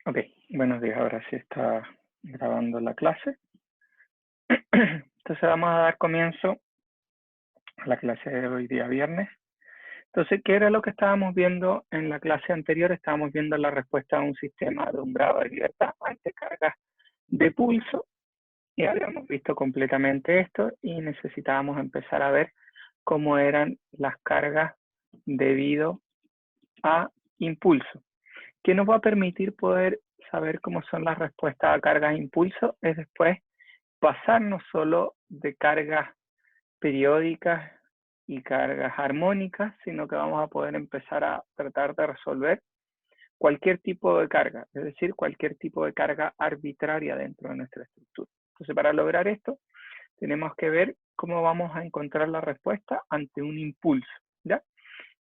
Ok, buenos días. Ahora sí está grabando la clase. Entonces vamos a dar comienzo a la clase de hoy día viernes. Entonces, ¿qué era lo que estábamos viendo en la clase anterior? Estábamos viendo la respuesta a un sistema de un grado de libertad ante cargas de pulso. Y habíamos visto completamente esto y necesitábamos empezar a ver cómo eran las cargas debido a impulso. ¿Qué nos va a permitir poder saber cómo son las respuestas a cargas de impulso? Es después pasar no solo de cargas periódicas y cargas armónicas, sino que vamos a poder empezar a tratar de resolver cualquier tipo de carga, es decir, cualquier tipo de carga arbitraria dentro de nuestra estructura. Entonces, para lograr esto, tenemos que ver cómo vamos a encontrar la respuesta ante un impulso, ¿ya?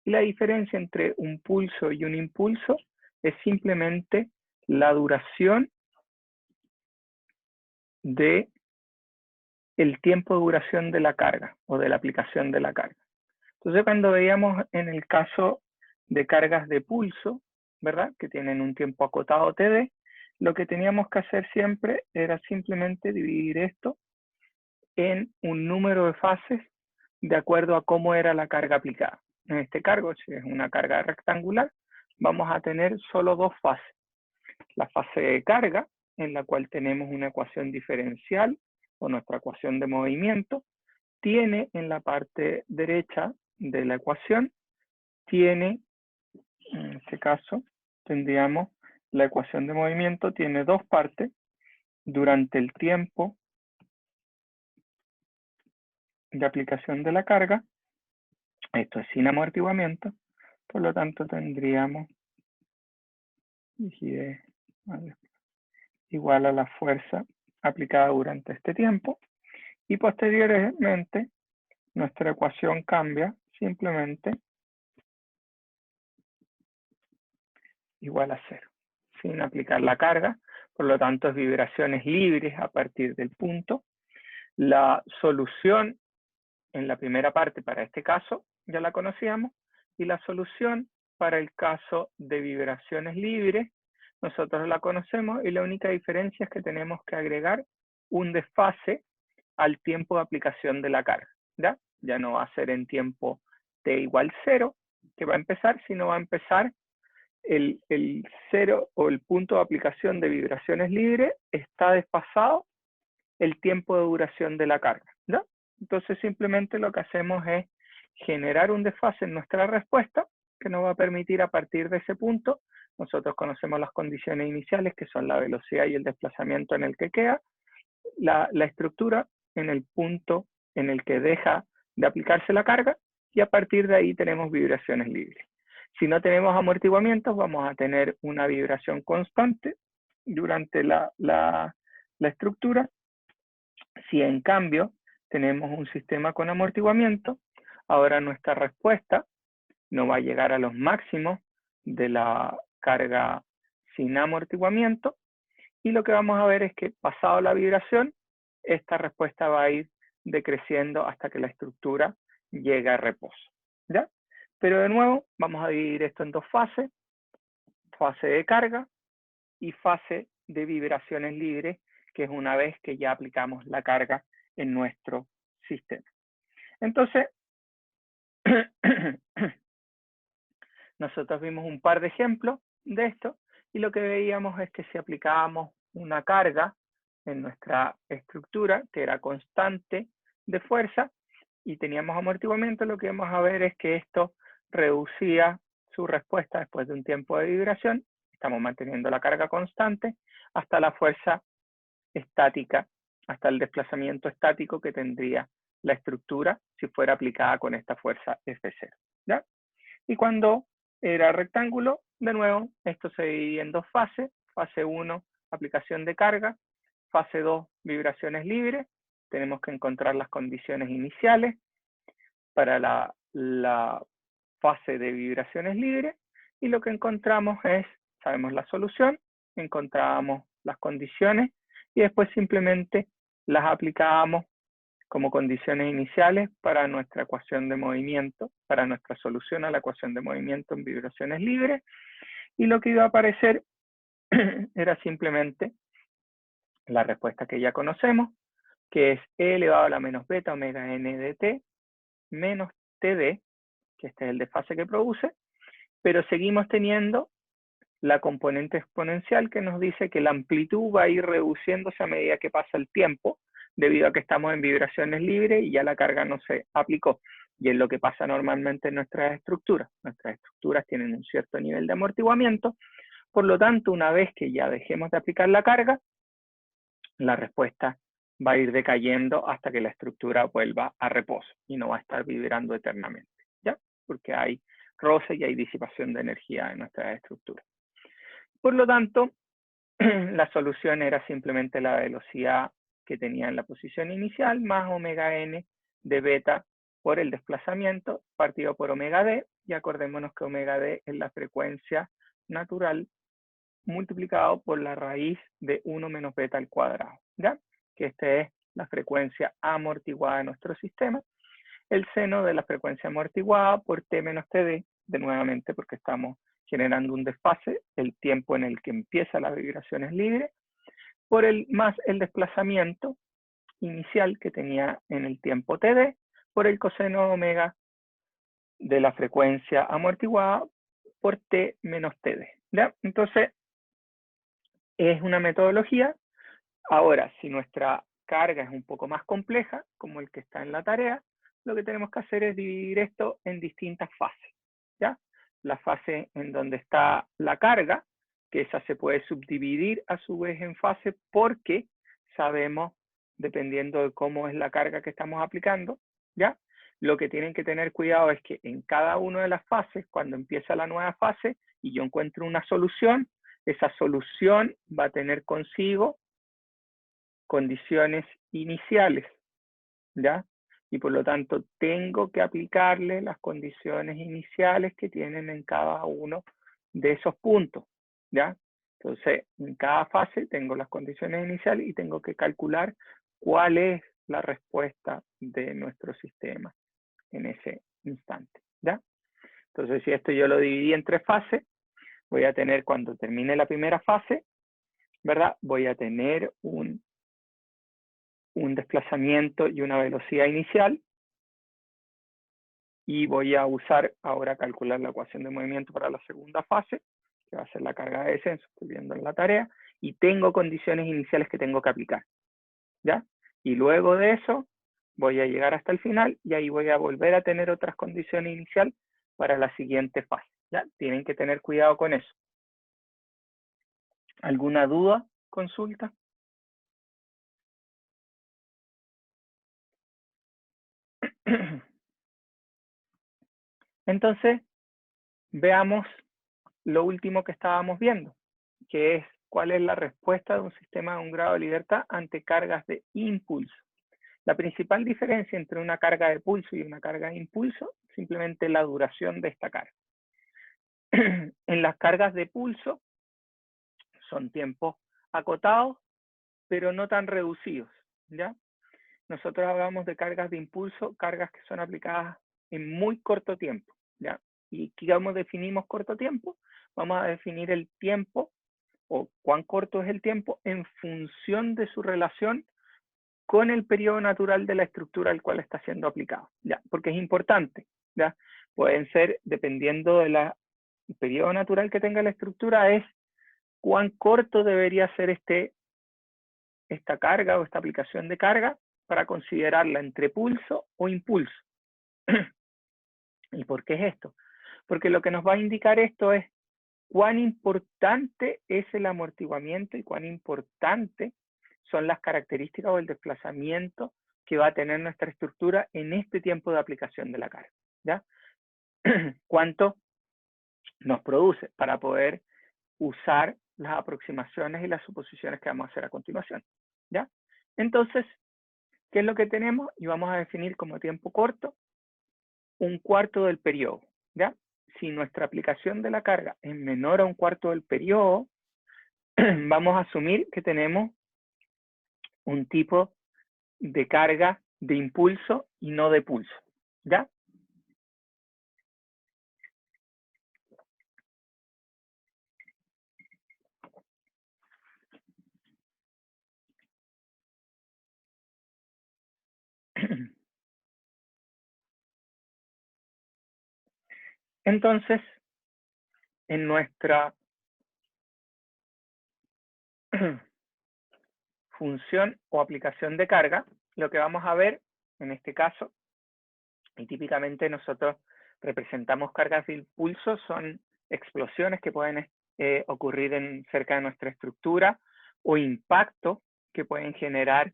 Y la diferencia entre un pulso y un impulso es simplemente la duración de el tiempo de duración de la carga o de la aplicación de la carga. Entonces, cuando veíamos en el caso de cargas de pulso, ¿verdad? Que tienen un tiempo acotado TD, lo que teníamos que hacer siempre era simplemente dividir esto en un número de fases de acuerdo a cómo era la carga aplicada. En este cargo, si es una carga rectangular, vamos a tener solo dos fases. La fase de carga, en la cual tenemos una ecuación diferencial o nuestra ecuación de movimiento, tiene en la parte derecha de la ecuación, tiene, en este caso, tendríamos la ecuación de movimiento, tiene dos partes. Durante el tiempo de aplicación de la carga, esto es sin amortiguamiento, por lo tanto tendríamos igual a la fuerza aplicada durante este tiempo, y posteriormente nuestra ecuación cambia simplemente igual a cero, sin aplicar la carga, por lo tanto es vibraciones libres a partir del punto. La solución en la primera parte para este caso ya la conocíamos, y la solución para el caso de vibraciones libres nosotros la conocemos, y la única diferencia es que tenemos que agregar un desfase al tiempo de aplicación de la carga, ¿ya? Ya no va a ser en tiempo t igual 0 que va a empezar, sino va a empezar el 0 o el punto de aplicación de vibraciones libres está desfasado el tiempo de duración de la carga, ¿ya? Entonces simplemente lo que hacemos es generar un desfase en nuestra respuesta que nos va a permitir a partir de ese punto, nosotros conocemos las condiciones iniciales que son la velocidad y el desplazamiento en el que queda, la estructura en el punto en el que deja de aplicarse la carga, y a partir de ahí tenemos vibraciones libres. Si no tenemos amortiguamientos, vamos a tener una vibración constante durante la estructura. Si en cambio tenemos un sistema con amortiguamiento, ahora nuestra respuesta no va a llegar a los máximos de la carga sin amortiguamiento, y lo que vamos a ver es que pasado la vibración, esta respuesta va a ir decreciendo hasta que la estructura llegue a reposo, ¿ya? Pero de nuevo, vamos a dividir esto en dos fases: fase de carga y fase de vibraciones libres, que es una vez que ya aplicamos la carga en nuestro sistema. Entonces, nosotros vimos un par de ejemplos de esto, y lo que veíamos es que si aplicábamos una carga en nuestra estructura, que era constante de fuerza, y teníamos amortiguamiento, lo que vamos a ver es que esto reducía su respuesta después de un tiempo de vibración. Estamos manteniendo la carga constante hasta la fuerza estática, hasta el desplazamiento estático que tendría la estructura si fuera aplicada con esta fuerza F0, ¿ya? Y cuando era rectángulo, de nuevo, esto se divide en dos fases: fase 1, aplicación de carga; fase 2, vibraciones libres. Tenemos que encontrar las condiciones iniciales para la fase de vibraciones libres, y lo que encontramos es, sabemos la solución, encontrábamos las condiciones, y después simplemente las aplicábamos como condiciones iniciales para nuestra ecuación de movimiento, para nuestra solución a la ecuación de movimiento en vibraciones libres, y lo que iba a aparecer era simplemente la respuesta que ya conocemos, que es E elevado a la menos beta omega n de t menos td, que este es el desfase que produce, pero seguimos teniendo la componente exponencial que nos dice que la amplitud va a ir reduciéndose a medida que pasa el tiempo, debido a que estamos en vibraciones libres y ya la carga no se aplicó. Y es lo que pasa normalmente en nuestras estructuras. Nuestras estructuras tienen un cierto nivel de amortiguamiento, por lo tanto, una vez que ya dejemos de aplicar la carga, la respuesta va a ir decayendo hasta que la estructura vuelva a reposo y no va a estar vibrando eternamente, ¿ya? Porque hay roce y hay disipación de energía en nuestras estructuras. Por lo tanto, la solución era simplemente la velocidad que tenía en la posición inicial más omega n de beta por el desplazamiento partido por omega d, y acordémonos que omega d es la frecuencia natural multiplicado por la raíz de 1 menos beta al cuadrado, ¿ya? Que esta es la frecuencia amortiguada de nuestro sistema, el seno de la frecuencia amortiguada por t menos td, de nuevamente porque estamos generando un desfase, el tiempo en el que empieza la vibración es libre, por más el desplazamiento inicial que tenía en el tiempo td, por el coseno omega de la frecuencia amortiguada por t menos td, ¿ya? Entonces, es una metodología. Ahora, si nuestra carga es un poco más compleja, como el que está en la tarea, lo que tenemos que hacer es dividir esto en distintas fases, ¿ya? La fase en donde está la carga, que esa se puede subdividir a su vez en fase porque sabemos, dependiendo de cómo es la carga que estamos aplicando, ¿ya? Lo que tienen que tener cuidado es que en cada una de las fases, cuando empieza la nueva fase y yo encuentro una solución, esa solución va a tener consigo condiciones iniciales, ¿ya? Y por lo tanto tengo que aplicarle las condiciones iniciales que tienen en cada uno de esos puntos, ¿ya? Entonces, en cada fase tengo las condiciones iniciales y tengo que calcular cuál es la respuesta de nuestro sistema en ese instante, ¿ya? Entonces, si esto yo lo dividí en 3 fases, voy a tener, cuando termine la primera fase, ¿verdad? Voy a tener un desplazamiento y una velocidad inicial, y voy a usar ahora calcular la ecuación de movimiento para la segunda fase, que va a ser la carga de descenso, estoy viendo en la tarea, y tengo condiciones iniciales que tengo que aplicar, ¿ya? Y luego de eso voy a llegar hasta el final y ahí voy a volver a tener otras condiciones iniciales para la siguiente fase, ¿ya? Tienen que tener cuidado con eso. ¿Alguna duda? ¿Consulta? Entonces, veamos lo último que estábamos viendo, que es cuál es la respuesta de un sistema de un grado de libertad ante cargas de impulso. La principal diferencia entre una carga de pulso y una carga de impulso es simplemente la duración de esta carga. En las cargas de pulso son tiempos acotados, pero no tan reducidos, ¿ya? Nosotros hablamos de cargas de impulso, cargas que son aplicadas en muy corto tiempo, ¿ya? ¿Y cómo definimos corto tiempo? Vamos a definir el tiempo o cuán corto es el tiempo en función de su relación con el periodo natural de la estructura al cual está siendo aplicado, ¿ya? Porque es importante, ¿ya? Pueden ser, dependiendo del periodo natural que tenga la estructura, es cuán corto debería ser esta carga o esta aplicación de carga para considerarla entre pulso o impulso. ¿Y por qué es esto? Porque lo que nos va a indicar esto es cuán importante es el amortiguamiento y cuán importante son las características o el desplazamiento que va a tener nuestra estructura en este tiempo de aplicación de la carga, ¿ya? Cuánto nos produce para poder usar las aproximaciones y las suposiciones que vamos a hacer a continuación, ¿ya? Entonces, ¿qué es lo que tenemos? Y vamos a definir como tiempo corto un cuarto del periodo, ¿ya? Si nuestra aplicación de la carga es menor a un cuarto del periodo, vamos a asumir que tenemos un tipo de carga de impulso y no de pulso, ¿ya? Entonces, en nuestra función o aplicación de carga, lo que vamos a ver en este caso, y típicamente nosotros representamos cargas de impulso, son explosiones que pueden ocurrir cerca de nuestra estructura o impactos que pueden generar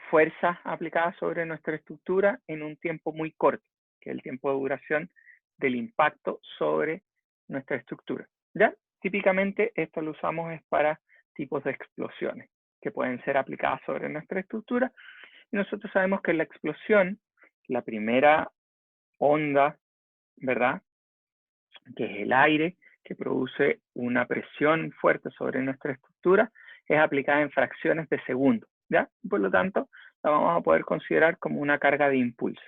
fuerzas aplicadas sobre nuestra estructura en un tiempo muy corto, que es el tiempo de duración del impacto sobre nuestra estructura. ¿Ya? Típicamente esto lo usamos es para tipos de explosiones que pueden ser aplicadas sobre nuestra estructura. Y nosotros sabemos que la explosión, la primera onda, ¿verdad? Que es el aire que produce una presión fuerte sobre nuestra estructura, es aplicada en fracciones de segundo, ¿ya? Por lo tanto, la vamos a poder considerar como una carga de impulso.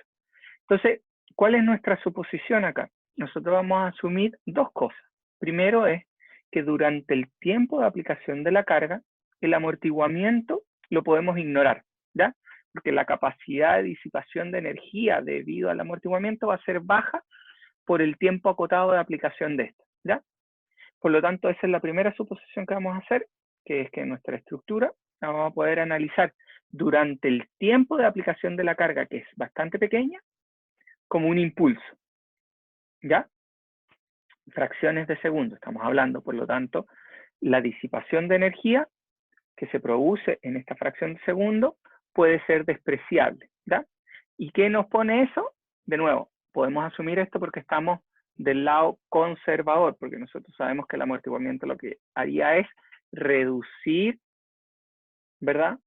Entonces, ¿cuál es nuestra suposición acá? Nosotros vamos a asumir dos cosas. Primero es que durante el tiempo de aplicación de la carga, el amortiguamiento lo podemos ignorar, ¿ya? Porque la capacidad de disipación de energía debido al amortiguamiento va a ser baja por el tiempo acotado de aplicación de esto, ¿ya? Por lo tanto, esa es la primera suposición que vamos a hacer, que es que nuestra estructura la vamos a poder analizar durante el tiempo de aplicación de la carga, que es bastante pequeña, como un impulso, ¿ya? Fracciones de segundo estamos hablando, por lo tanto, la disipación de energía que se produce en esta fracción de segundo puede ser despreciable, ¿ya? ¿Y qué nos pone eso? De nuevo, podemos asumir esto porque estamos del lado conservador, porque nosotros sabemos que el amortiguamiento lo que haría es reducir, ¿verdad?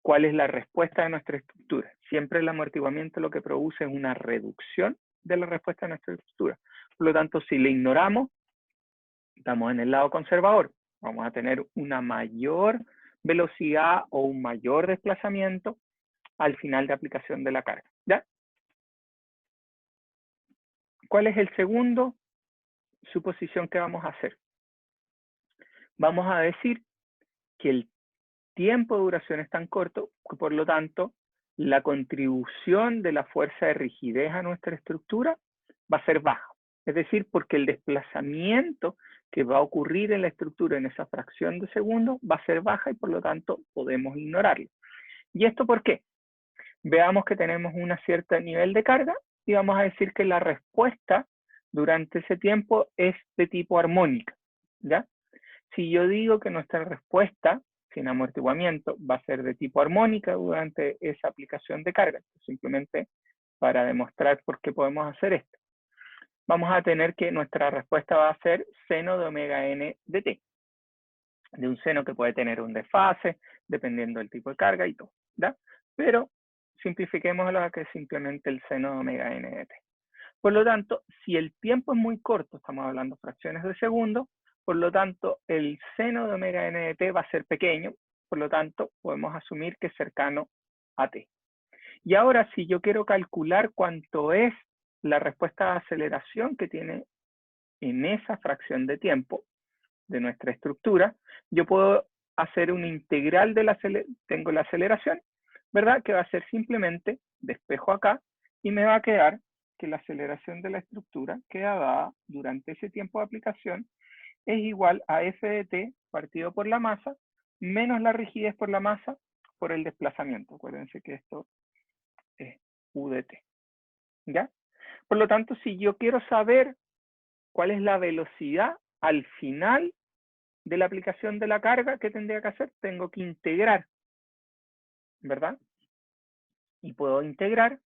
¿Cuál es la respuesta de nuestra estructura? Siempre el amortiguamiento lo que produce es una reducción de la respuesta de nuestra estructura. Por lo tanto, si le ignoramos, estamos en el lado conservador. Vamos a tener una mayor velocidad o un mayor desplazamiento al final de aplicación de la carga, ¿ya? ¿Cuál es el segundo suposición que vamos a hacer? Vamos a decir que el tiempo de duración es tan corto que por lo tanto la contribución de la fuerza de rigidez a nuestra estructura va a ser baja. Es decir, porque el desplazamiento que va a ocurrir en la estructura en esa fracción de segundo va a ser baja y por lo tanto podemos ignorarlo. ¿Y esto por qué? Veamos que tenemos un cierto nivel de carga y vamos a decir que la respuesta durante ese tiempo es de tipo armónica, ¿ya? Si yo digo que nuestra respuesta sin amortiguamiento va a ser de tipo armónica durante esa aplicación de carga, simplemente para demostrar por qué podemos hacer esto, vamos a tener que nuestra respuesta va a ser seno de omega n de t, de un seno que puede tener un desfase, dependiendo del tipo de carga y todo, ¿ya? Pero simplifiquémoslo a que simplemente el seno de omega n de t. Por lo tanto, si el tiempo es muy corto, estamos hablando fracciones de segundo, por lo tanto, el seno de omega n de t va a ser pequeño, por lo tanto, podemos asumir que es cercano a t. Y ahora, si yo quiero calcular cuánto es la respuesta de aceleración que tiene en esa fracción de tiempo de nuestra estructura, yo puedo hacer una integral de tengo la aceleración, ¿verdad? Que va a ser simplemente, despejo acá, y me va a quedar que la aceleración de la estructura queda dada durante ese tiempo de aplicación es igual a f de t partido por la masa menos la rigidez por la masa por el desplazamiento. Acuérdense que esto es u de t, ¿ya? Por lo tanto, si yo quiero saber cuál es la velocidad al final de la aplicación de la carga, ¿qué tendría que hacer? Tengo que integrar, ¿verdad? Y puedo integrar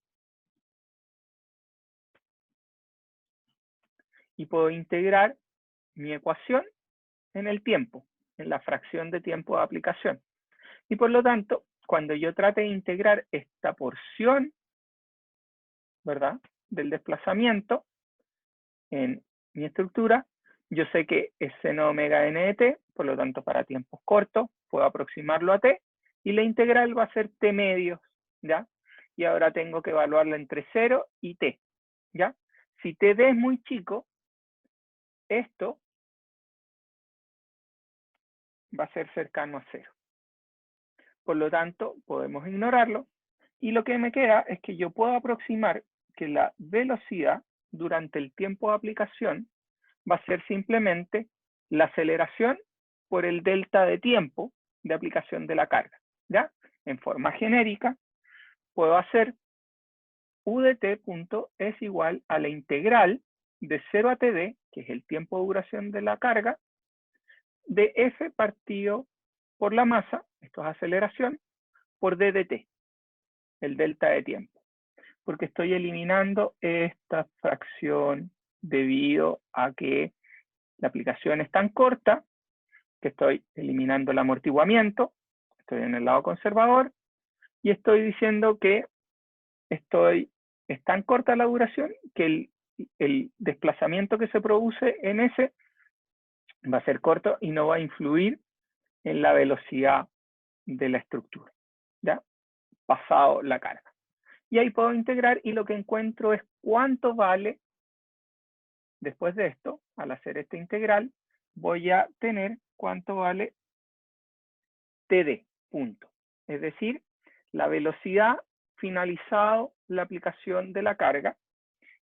mi ecuación en el tiempo, en la fracción de tiempo de aplicación. Y por lo tanto, cuando yo trate de integrar esta porción, ¿verdad? Del desplazamiento en mi estructura, yo sé que es seno omega n de t, por lo tanto para tiempos cortos puedo aproximarlo a t, y la integral va a ser t medios, ¿ya? Y ahora tengo que evaluarla entre 0 y t, ¿ya? Si td es muy chico, esto va a ser cercano a 0. Por lo tanto, podemos ignorarlo, y lo que me queda es que yo puedo aproximar que la velocidad durante el tiempo de aplicación va a ser simplemente la aceleración por el delta de tiempo de aplicación de la carga, ¿ya? En forma genérica, puedo hacer u de t punto es igual a la integral de 0 a td, que es el tiempo de duración de la carga, de f partido por la masa, esto es aceleración, por d de t, el delta de tiempo. Porque estoy eliminando esta fracción debido a que la aplicación es tan corta que estoy eliminando el amortiguamiento, estoy en el lado conservador, y estoy diciendo que es tan corta la duración que el desplazamiento que se produce en ese va a ser corto y no va a influir en la velocidad de la estructura, ¿ya? Pasado la carga. Y ahí puedo integrar y lo que encuentro es cuánto vale, después de esto, al hacer esta integral, voy a tener cuánto vale TD, punto. Es decir, la velocidad finalizado la aplicación de la carga.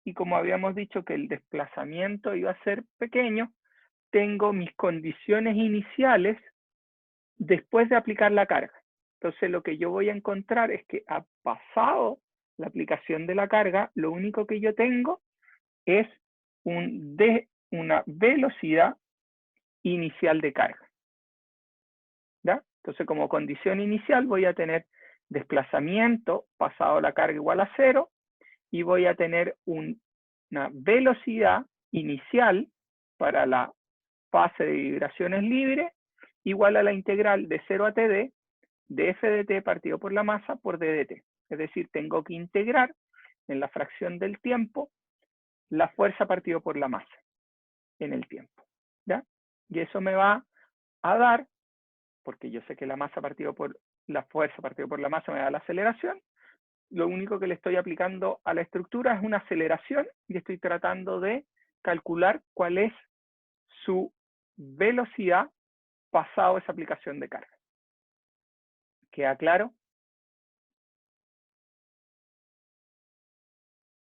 Y como habíamos dicho que el desplazamiento iba a ser pequeño, tengo mis condiciones iniciales después de aplicar la carga. Entonces lo que yo voy a encontrar es que ha pasado la aplicación de la carga, lo único que yo tengo es una velocidad inicial de carga, ¿ya? Entonces como condición inicial voy a tener desplazamiento pasado la carga igual a 0 y voy a tener una velocidad inicial para la fase de vibraciones libres igual a la integral de 0 a td de f de t partido por la masa por d de t. Es decir, tengo que integrar en la fracción del tiempo la fuerza partido por la masa en el tiempo, ¿ya? Y eso me va a dar, porque yo sé que la masa partido por la fuerza partido por la masa me da la aceleración, lo único que le estoy aplicando a la estructura es una aceleración y estoy tratando de calcular cuál es su velocidad pasado esa aplicación de carga. ¿Queda claro?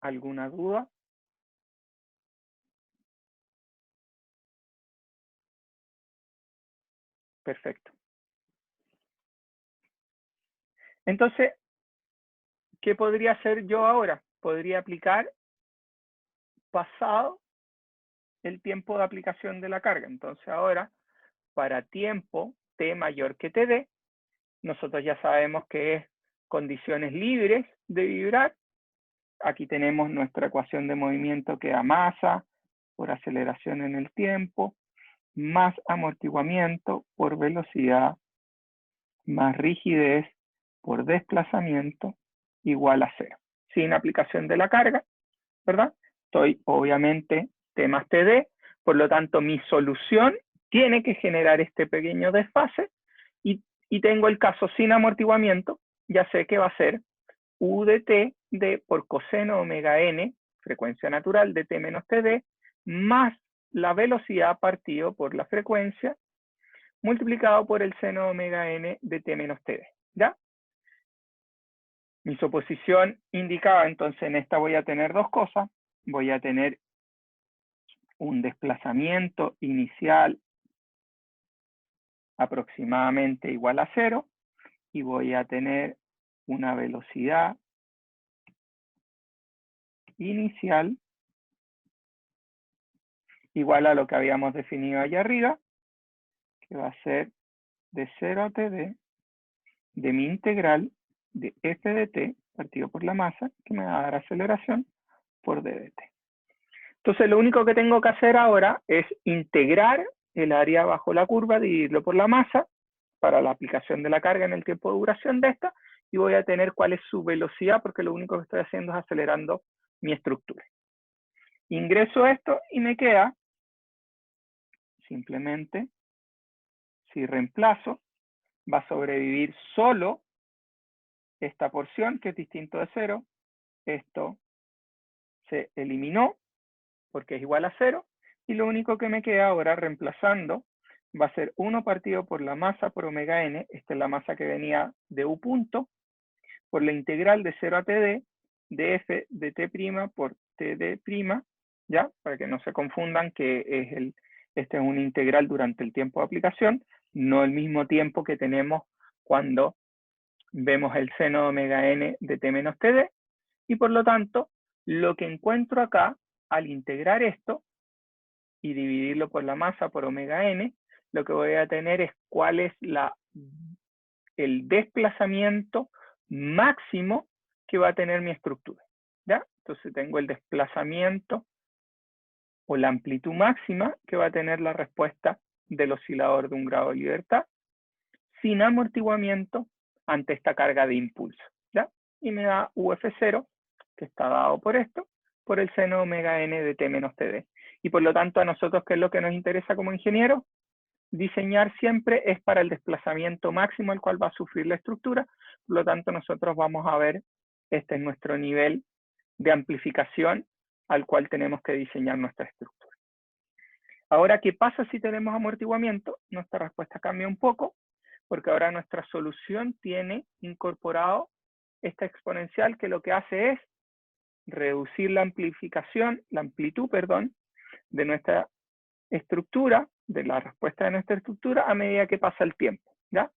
¿Alguna duda? Perfecto. Entonces, ¿qué podría hacer yo ahora? Podría aplicar pasado el tiempo de aplicación de la carga. Entonces ahora, para tiempo t mayor que td, nosotros ya sabemos que es condiciones libres de vibrar. Aquí tenemos nuestra ecuación de movimiento que da masa por aceleración en el tiempo, más amortiguamiento por velocidad, más rigidez por desplazamiento, igual a 0. Sin aplicación de la carga, ¿verdad? Estoy obviamente T más TD, por lo tanto mi solución tiene que generar este pequeño desfase y tengo el caso sin amortiguamiento, ya sé que va a ser U de T de por coseno omega n, frecuencia natural de T menos TD, más la velocidad partido por la frecuencia, multiplicado por el seno omega n de T menos TD, ¿ya? Mi suposición indicaba, entonces en esta voy a tener dos cosas. Voy a tener un desplazamiento inicial aproximadamente igual a 0 y voy a tener una velocidad inicial igual a lo que habíamos definido allá arriba, que va a ser de 0 a td de mi integral de f de t partido por la masa, que me va a dar aceleración por d de t. Entonces lo único que tengo que hacer ahora es integrar el área bajo la curva, dividirlo por la masa, para la aplicación de la carga en el tiempo de duración de esta, y voy a tener cuál es su velocidad, porque lo único que estoy haciendo es acelerando mi estructura. Ingreso esto y me queda, simplemente, si reemplazo, va a sobrevivir solo esta porción, que es distinto de 0. Esto se eliminó, porque es igual a 0, y lo único que me queda ahora, reemplazando, va a ser 1 partido por la masa por omega n, esta es la masa que venía de U punto, por la integral de 0 a td de f de t' por td', ¿ya? Para que no se confundan que este es un integral durante el tiempo de aplicación, no el mismo tiempo que tenemos cuando vemos el seno de omega n de t menos td, y por lo tanto, lo que encuentro acá, al integrar esto y dividirlo por la masa por omega n, lo que voy a tener es cuál es el desplazamiento máximo que va a tener mi estructura, ¿ya? Entonces tengo el desplazamiento o la amplitud máxima que va a tener la respuesta del oscilador de un grado de libertad sin amortiguamiento ante esta carga de impulso, ¿ya? Y me da UF0, que está dado por esto, por el seno de omega n de t menos td. Y por lo tanto, a nosotros, ¿qué es lo que nos interesa como ingenieros? Diseñar siempre es para el desplazamiento máximo al cual va a sufrir la estructura. Por lo tanto, nosotros vamos a ver, este es nuestro nivel de amplificación al cual tenemos que diseñar nuestra estructura. Ahora, ¿qué pasa si tenemos amortiguamiento? Nuestra respuesta cambia un poco, porque ahora nuestra solución tiene incorporado esta exponencial que lo que hace es reducir la amplitud, de nuestra estructura, de la respuesta de nuestra estructura a medida que pasa el tiempo, ¿ya?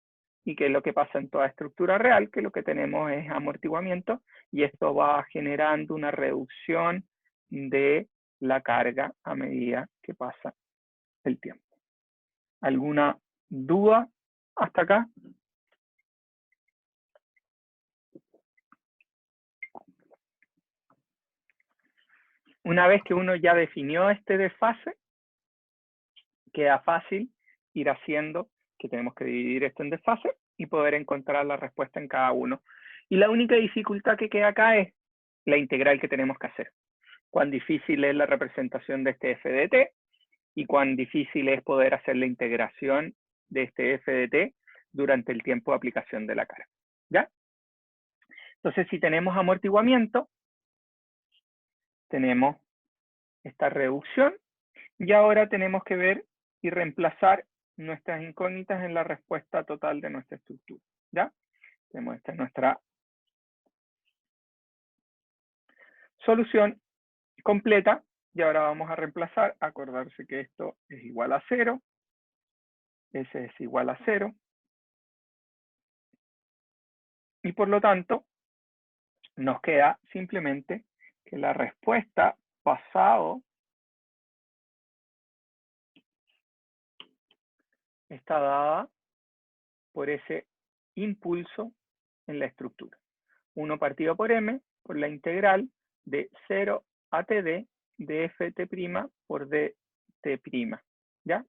Y que es lo que pasa en toda estructura real, que lo que tenemos es amortiguamiento, y esto va generando una reducción de la carga a medida que pasa el tiempo. ¿Alguna duda hasta acá? Una vez que uno ya definió este desfase, queda fácil ir haciendo que tenemos que dividir esto en desfase y poder encontrar la respuesta en cada uno. Y la única dificultad que queda acá es la integral que tenemos que hacer. Cuán difícil es la representación de este f de t y cuán difícil es poder hacer la integración de este f de t durante el tiempo de aplicación de la carga, ¿ya? Entonces, si tenemos amortiguamiento, tenemos esta reducción y ahora tenemos que ver y reemplazar nuestras incógnitas en la respuesta total de nuestra estructura, ¿ya? Tenemos esta es nuestra solución completa y ahora vamos a reemplazar, acordarse que esto es igual a 0, ese es igual a 0, y por lo tanto nos queda simplemente que la respuesta pasado está dada por ese impulso en la estructura. 1 partido por m por la integral de 0 a td de ft' por dt', ¿ya?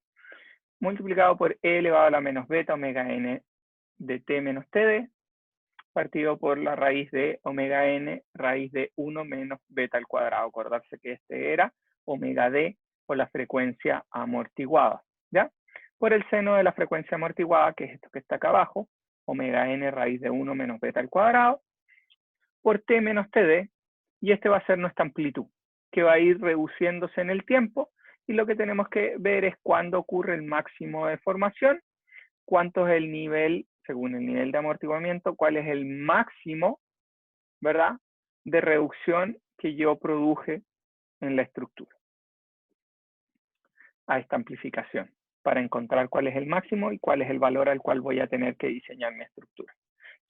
Multiplicado por e elevado a la menos beta omega n de t menos td, partido por la raíz de omega n raíz de 1 menos beta al cuadrado. Acordarse que este era omega d por la frecuencia amortiguada, ¿ya? Por el seno de la frecuencia amortiguada, que es esto que está acá abajo, omega n raíz de 1 menos beta al cuadrado, por t menos td, y este va a ser nuestra amplitud, que va a ir reduciéndose en el tiempo, y lo que tenemos que ver es cuándo ocurre el máximo de formación, cuánto es el nivel, según el nivel de amortiguamiento, cuál es el máximo, ¿verdad?, de reducción que yo produje en la estructura a esta amplificación, para encontrar cuál es el máximo y cuál es el valor al cual voy a tener que diseñar mi estructura.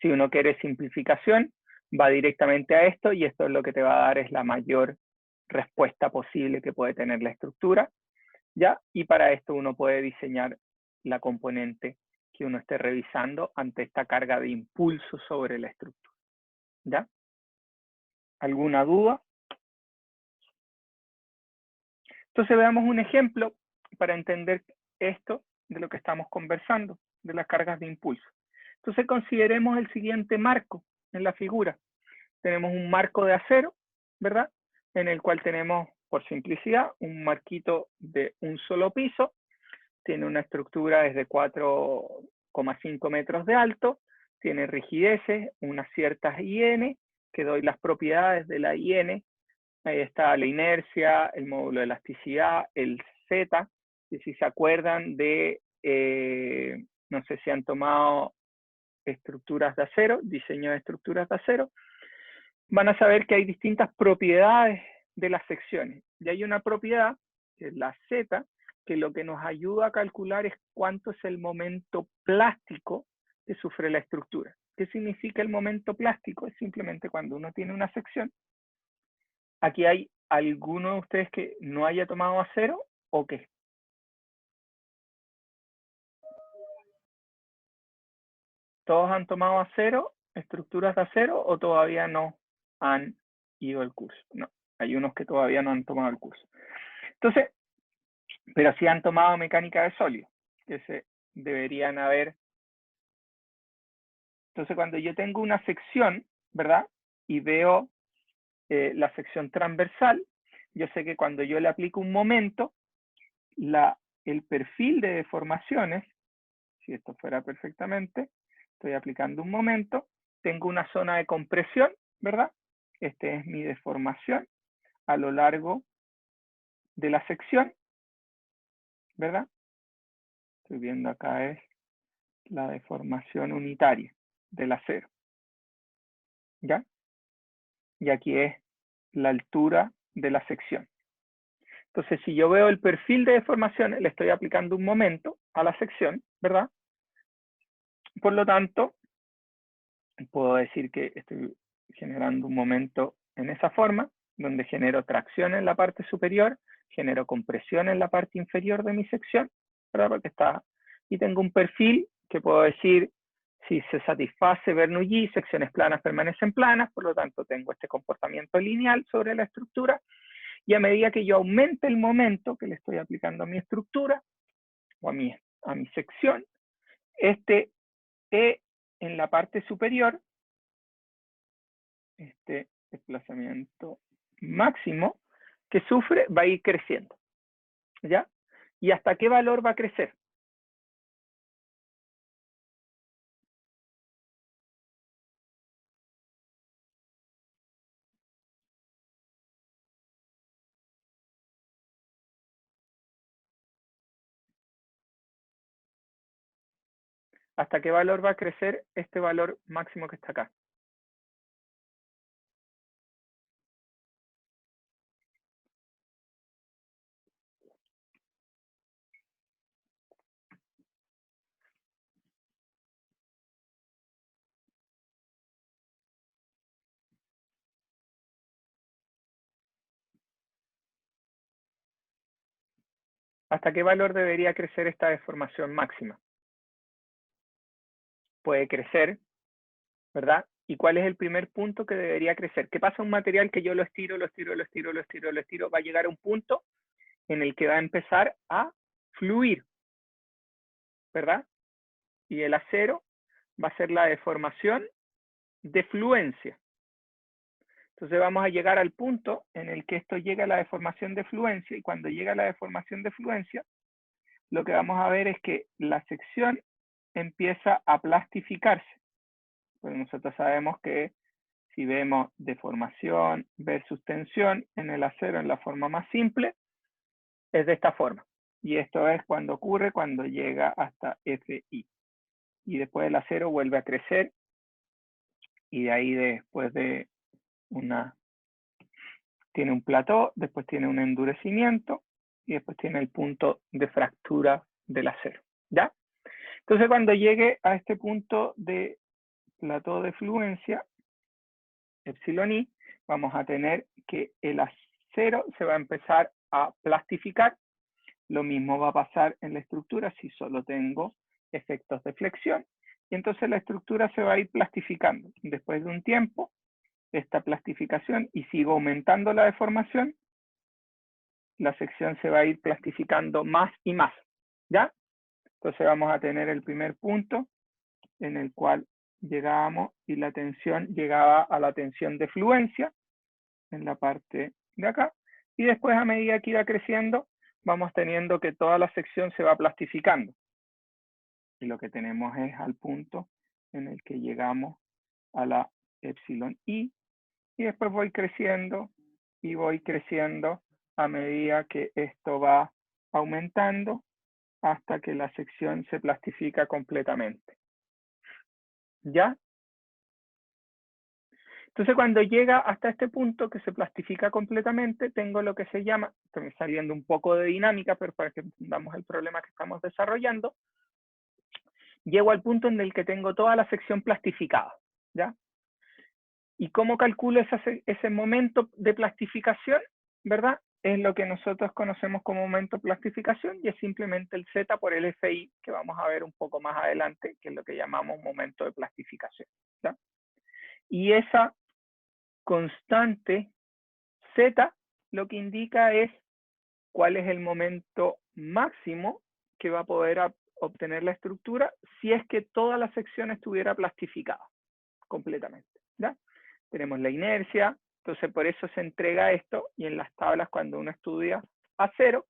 Si uno quiere simplificación, va directamente a esto y esto es lo que te va a dar es la mayor respuesta posible que puede tener la estructura, ¿ya? Y para esto uno puede diseñar la componente que uno esté revisando ante esta carga de impulso sobre la estructura, ¿ya? ¿Alguna duda? Entonces veamos un ejemplo para entender esto de lo que estamos conversando, de las cargas de impulso. Entonces consideremos el siguiente marco en la figura. Tenemos un marco de acero, ¿verdad? En el cual tenemos, por simplicidad, un marquito de un solo piso. Tiene una estructura desde 4,5 metros de alto. Tiene rigideces, unas ciertas IN, que doy las propiedades de la IN. Ahí está la inercia, el módulo de elasticidad, el Z. Y si se acuerdan de, no sé si han tomado estructuras de acero, diseño de estructuras de acero, van a saber que hay distintas propiedades de las secciones. Y hay una propiedad, que es la Z, que lo que nos ayuda a calcular es cuánto es el momento plástico que sufre la estructura. ¿Qué significa el momento plástico? Es simplemente cuando uno tiene una sección. Aquí hay alguno de ustedes que no haya tomado acero o que todos han tomado acero, estructuras de acero, o todavía no han ido al curso. No, hay unos que todavía no han tomado el curso. Entonces, pero sí han tomado mecánica de sólido, que se deberían haber. Entonces, cuando yo tengo una sección, ¿verdad? Y veo la sección transversal, yo sé que cuando yo le aplico un momento, el perfil de deformaciones, si esto fuera perfectamente, estoy aplicando un momento, tengo una zona de compresión, ¿verdad? Este es mi deformación a lo largo de la sección, ¿verdad? Estoy viendo acá es la deformación unitaria del acero, ¿ya? Y aquí es la altura de la sección. Entonces, si yo veo el perfil de deformaciones, le estoy aplicando un momento a la sección, ¿verdad? Por lo tanto, puedo decir que estoy generando un momento en esa forma, donde genero tracción en la parte superior, genero compresión en la parte inferior de mi sección, ¿verdad? Porque está, y tengo un perfil que puedo decir si se satisface Bernoulli, secciones planas permanecen planas, por lo tanto tengo este comportamiento lineal sobre la estructura, y a medida que yo aumente el momento que le estoy aplicando a mi estructura o a mi sección, este E en la parte superior, este desplazamiento máximo que sufre va a ir creciendo, ¿ya? ¿Y hasta qué valor va a crecer? ¿Hasta qué valor va a crecer este valor máximo que está acá? ¿Hasta qué valor debería crecer esta deformación máxima? Puede crecer, ¿verdad? ¿Y cuál es el primer punto que debería crecer? ¿Qué pasa a un material que yo lo estiro, lo estiro, lo estiro, lo estiro, lo estiro? Va a llegar a un punto en el que va a empezar a fluir, ¿verdad? Y el acero va a ser la deformación de fluencia. Entonces vamos a llegar al punto en el que esto llega a la deformación de fluencia, y cuando llega a la deformación de fluencia, lo que vamos a ver es que la sección empieza a plastificarse. Pues nosotros sabemos que si vemos deformación versus tensión en el acero en la forma más simple, es de esta forma. Y esto es cuando ocurre cuando llega hasta Fi. Y después el acero vuelve a crecer, y de ahí después de tiene un plató, después tiene un endurecimiento, y después tiene el punto de fractura del acero, ¿ya? Entonces, cuando llegue a este punto de plató de fluencia, epsilon i, vamos a tener que el acero se va a empezar a plastificar. Lo mismo va a pasar en la estructura si solo tengo efectos de flexión. Y entonces la estructura se va a ir plastificando. Después de un tiempo, esta plastificación, y sigo aumentando la deformación, la sección se va a ir plastificando más y más, ¿ya? Entonces vamos a tener el primer punto en el cual llegábamos y la tensión llegaba a la tensión de fluencia en la parte de acá, y después a medida que iba creciendo vamos teniendo que toda la sección se va plastificando, y lo que tenemos es al punto en el que llegamos a la epsilon i, y después voy creciendo y voy creciendo a medida que esto va aumentando hasta que la sección se plastifica completamente, ¿ya? Entonces, cuando llega hasta este punto que se plastifica completamente, tengo lo que se llama, estoy saliendo un poco de dinámica, pero para que entendamos el problema que estamos desarrollando, llego al punto en el que tengo toda la sección plastificada, ¿ya? ¿Y cómo calculo ese momento de plastificación? ¿Verdad? Es lo que nosotros conocemos como momento de plastificación y es simplemente el Z por el FI, que vamos a ver un poco más adelante, que es lo que llamamos momento de plastificación, ¿ya? Y esa constante Z lo que indica es cuál es el momento máximo que va a poder obtener la estructura si es que toda la sección estuviera plastificada completamente, ¿ya? Tenemos la inercia, entonces por eso se entrega esto y en las tablas cuando uno estudia a cero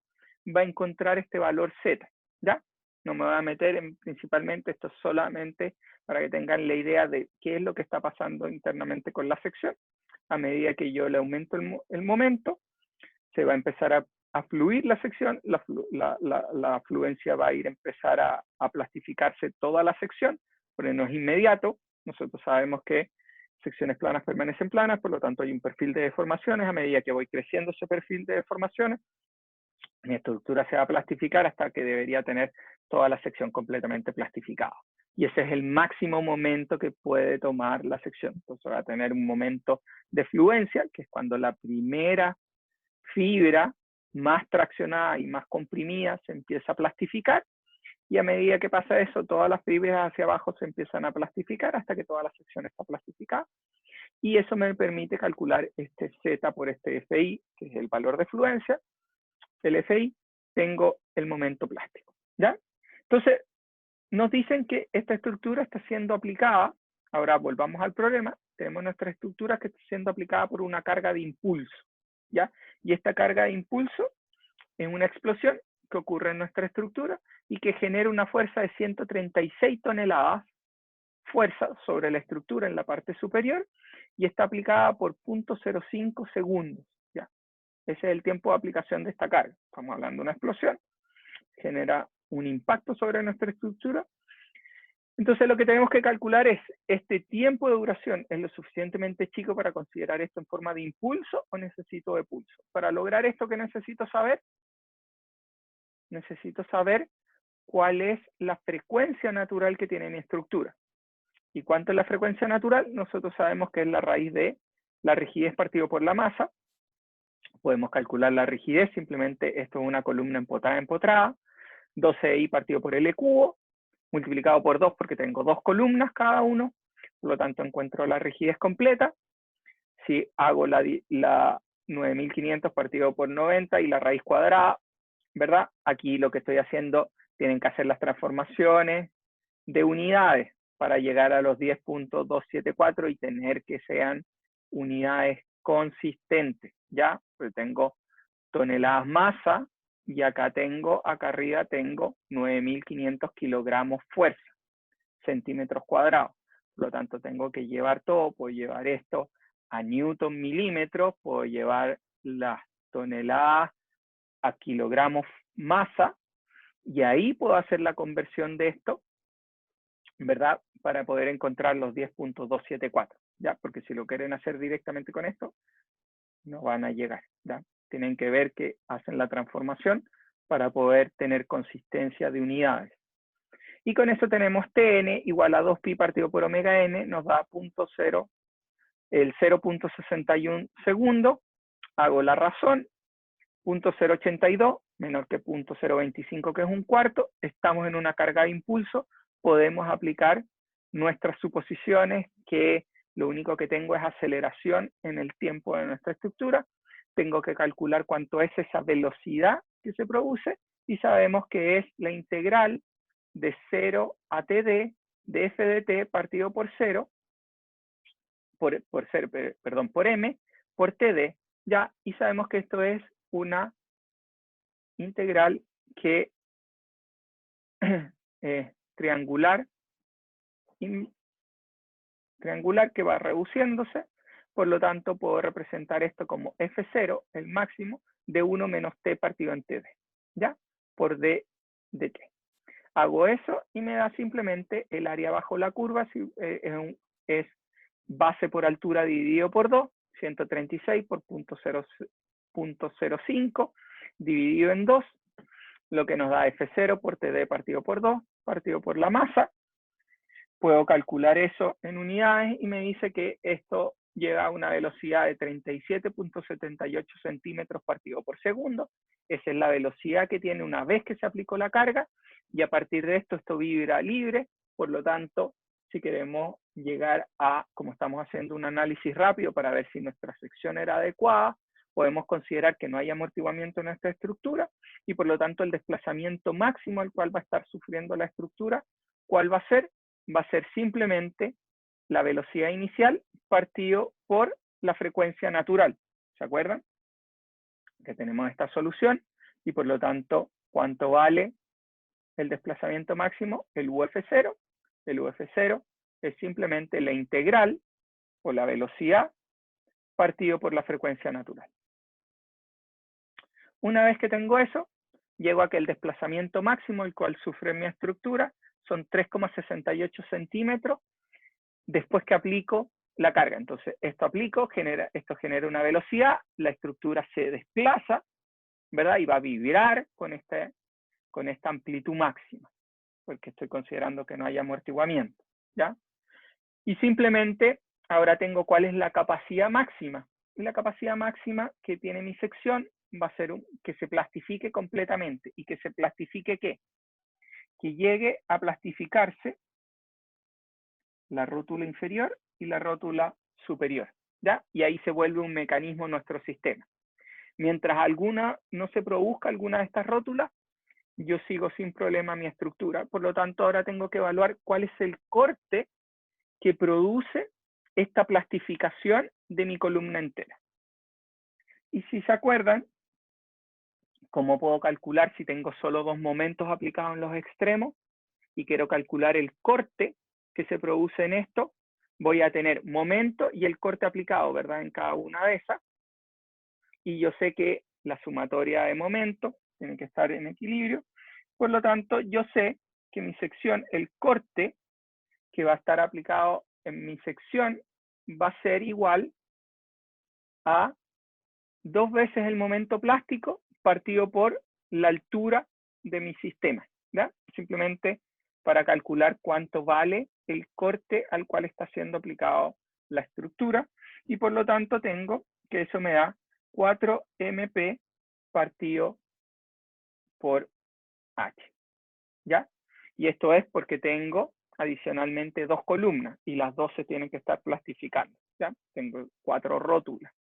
va a encontrar este valor Z, ¿ya? No me voy a meter en principalmente, esto es solamente para que tengan la idea de qué es lo que está pasando internamente con la sección. A medida que yo le aumento el momento, se va a empezar a fluir la sección, la fluencia va a ir a empezar a plastificarse toda la sección, pero no es inmediato. Nosotros sabemos que secciones planas permanecen planas, por lo tanto hay un perfil de deformaciones. A medida que voy creciendo ese perfil de deformaciones, mi estructura se va a plastificar hasta que debería tener toda la sección completamente plastificada. Y ese es el máximo momento que puede tomar la sección. Entonces va a tener un momento de fluencia, que es cuando la primera fibra más traccionada y más comprimida se empieza a plastificar, y a medida que pasa eso, todas las fibras hacia abajo se empiezan a plastificar hasta que toda la sección está plastificada, y eso me permite calcular este Z por este FI, que es el valor de fluencia. El FI, tengo el momento plástico, ¿ya? Entonces, nos dicen que esta estructura está siendo aplicada, ahora volvamos al problema, tenemos nuestra estructura que está siendo aplicada por una carga de impulso, ¿ya? Y esta carga de impulso es una explosión que ocurre en nuestra estructura y que genera una fuerza de 136 toneladas, fuerza sobre la estructura en la parte superior, y está aplicada por 0.05 segundos, ¿ya? Ese es el tiempo de aplicación de esta carga. Estamos hablando de una explosión, genera un impacto sobre nuestra estructura. Entonces lo que tenemos que calcular es, ¿este tiempo de duración es lo suficientemente chico para considerar esto en forma de impulso o necesito de pulso? Para lograr esto, ¿qué necesito saber? Necesito saber cuál es la frecuencia natural que tiene mi estructura. ¿Y cuánto es la frecuencia natural? Nosotros sabemos que es la raíz de la rigidez partido por la masa. Podemos calcular la rigidez, simplemente esto es una columna empotrada, 12i partido por L cubo, multiplicado por 2 porque tengo dos columnas cada uno, por lo tanto encuentro la rigidez completa. Si hago la 9500 partido por 90 y la raíz cuadrada, ¿verdad? Aquí lo que estoy haciendo, tienen que hacer las transformaciones de unidades para llegar a los 10.274 y tener que sean unidades consistentes, ¿ya? Pues tengo toneladas masa y acá arriba tengo 9500 kilogramos fuerza, centímetros cuadrados. Por lo tanto, tengo que llevar todo, puedo llevar esto a newton milímetros, puedo llevar las toneladas a kilogramos masa, y ahí puedo hacer la conversión de esto, ¿verdad? Para poder encontrar los 10.274, ¿ya? Porque si lo quieren hacer directamente con esto, no van a llegar, ¿ya? Tienen que ver que hacen la transformación para poder tener consistencia de unidades. Y con eso tenemos Tn igual a 2pi partido por omega n, nos da el 0.61 segundos. Hago la razón, 0.082 menor que 0.025, que es un cuarto. Estamos en una carga de impulso, podemos aplicar nuestras suposiciones, que lo único que tengo es aceleración en el tiempo de nuestra estructura. Tengo que calcular cuánto es esa velocidad que se produce, y sabemos que es la integral de 0 a td de f de t partido por 0, por m, por td, ¿ya? Y sabemos que esto es una integral que triangular que va reduciéndose, por lo tanto puedo representar esto como f0, el máximo, de 1 menos t partido en td, ¿ya? Por d de t. Hago eso y me da simplemente el área bajo la curva, es base por altura dividido por 2, 136 por 0.05 dividido en 2, lo que nos da F0 por TD partido por 2, partido por la masa. Puedo calcular eso en unidades y me dice que esto llega a una velocidad de 37.78 centímetros partido por segundo. Esa es la velocidad que tiene una vez que se aplicó la carga, y a partir de esto vibra libre. Por lo tanto, si queremos llegar a, como estamos haciendo un análisis rápido para ver si nuestra sección era adecuada, podemos considerar que no hay amortiguamiento en nuestra estructura, y por lo tanto el desplazamiento máximo al cual va a estar sufriendo la estructura, ¿cuál va a ser? Va a ser simplemente la velocidad inicial partido por la frecuencia natural. ¿Se acuerdan? Que tenemos esta solución, y por lo tanto, ¿cuánto vale el desplazamiento máximo? El UF0. El UF0 es simplemente la integral o la velocidad partido por la frecuencia natural. Una vez que tengo eso, llego a que el desplazamiento máximo el cual sufre mi estructura son 3,68 centímetros después que aplico la carga. Entonces, esto genera una velocidad, la estructura se desplaza, ¿verdad? Y va a vibrar con esta amplitud máxima, porque estoy considerando que no hay amortiguamiento, ¿ya? Y simplemente ahora tengo cuál es la capacidad máxima. Y la capacidad máxima que tiene mi sección va a ser que se plastifique completamente. ¿Y que se plastifique qué? Que llegue a plastificarse la rótula inferior y la rótula superior, ¿ya? Y ahí se vuelve un mecanismo en nuestro sistema. Mientras no se produzca alguna de estas rótulas, yo sigo sin problema mi estructura. Por lo tanto, ahora tengo que evaluar cuál es el corte que produce esta plastificación de mi columna entera. Y si se acuerdan, ¿cómo puedo calcular si tengo solo dos momentos aplicados en los extremos y quiero calcular el corte que se produce en esto? Voy a tener momento y el corte aplicado, ¿verdad? En cada una de esas. Y yo sé que la sumatoria de momentos tiene que estar en equilibrio. Por lo tanto, yo sé que mi sección, el corte que va a estar aplicado en mi sección va a ser igual a 2 veces el momento plástico partido por la altura de mi sistema, ¿ya? Simplemente para calcular cuánto vale el corte al cual está siendo aplicado la estructura, y por lo tanto tengo que eso me da 4 MP partido por H, ¿ya? Y esto es porque tengo adicionalmente 2 columnas y las 2 se tienen que estar plastificando, ¿ya? Tengo 4 rótulas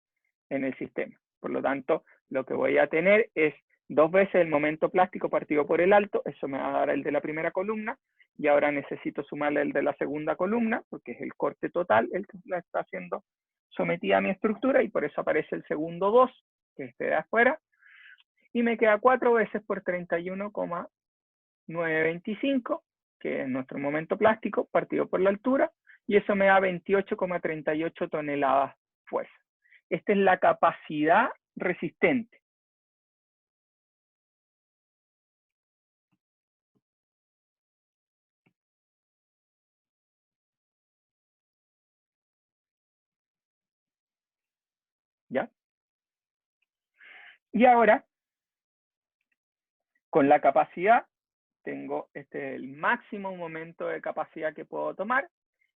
en el sistema. Por lo tanto, lo que voy a tener es 2 veces el momento plástico partido por el alto, eso me va a dar el de la primera columna, y ahora necesito sumarle el de la segunda columna, porque es el corte total el que la está haciendo sometida a mi estructura, y por eso aparece el segundo 2, que es este de afuera, y me queda 4 veces por 31,925, que es nuestro momento plástico partido por la altura, y eso me da 28,38 toneladas fuerza. Esta es la capacidad resistente. ¿Ya? Y ahora, con la capacidad, tengo el máximo momento de capacidad que puedo tomar,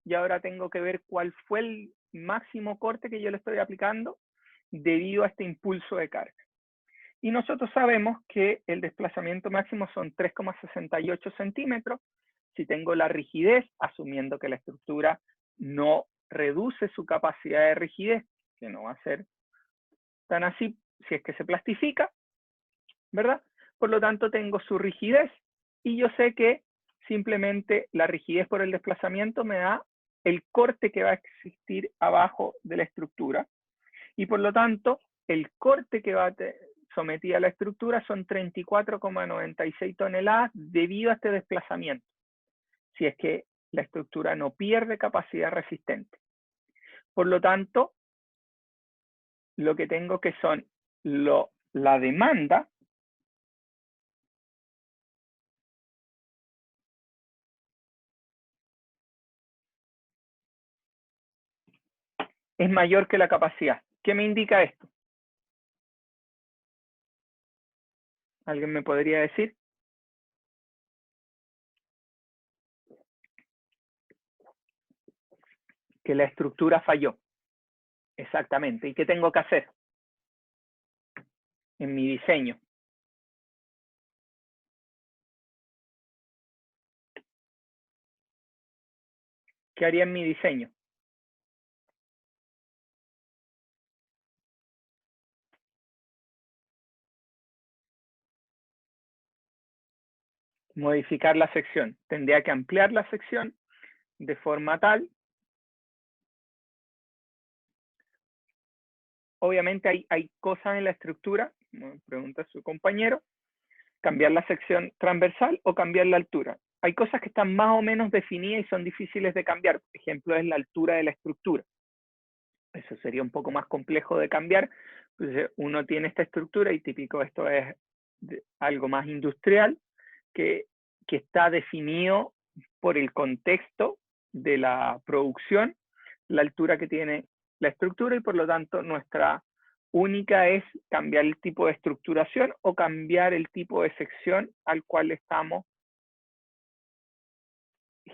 y ahora tengo que ver cuál fue el máximo corte que yo le estoy aplicando debido a este impulso de carga. Y nosotros sabemos que el desplazamiento máximo son 3,68 centímetros. Si tengo la rigidez, asumiendo que la estructura no reduce su capacidad de rigidez, que no va a ser tan así si es que se plastifica, ¿verdad? Por lo tanto, tengo su rigidez, y yo sé que simplemente la rigidez por el desplazamiento me da el corte que va a existir abajo de la estructura, y por lo tanto, el corte que va a sometida a la estructura son 34,96 toneladas debido a este desplazamiento, si es que la estructura no pierde capacidad resistente. Por lo tanto, lo que tengo que son la demanda es mayor que la capacidad. ¿Qué me indica esto? ¿Alguien me podría decir? Que la estructura falló. Exactamente. ¿Y qué tengo que hacer en mi diseño? ¿Qué haría en mi diseño? Modificar la sección. Tendría que ampliar la sección de forma tal. Obviamente hay cosas en la estructura, como pregunta su compañero, cambiar la sección transversal o cambiar la altura. Hay cosas que están más o menos definidas y son difíciles de cambiar. Por ejemplo, es la altura de la estructura. Eso sería un poco más complejo de cambiar. Entonces, uno tiene esta estructura y típico esto es algo más industrial que está definido por el contexto de la producción, la altura que tiene la estructura y por lo tanto nuestra única es cambiar el tipo de estructuración o cambiar el tipo de sección al cual estamos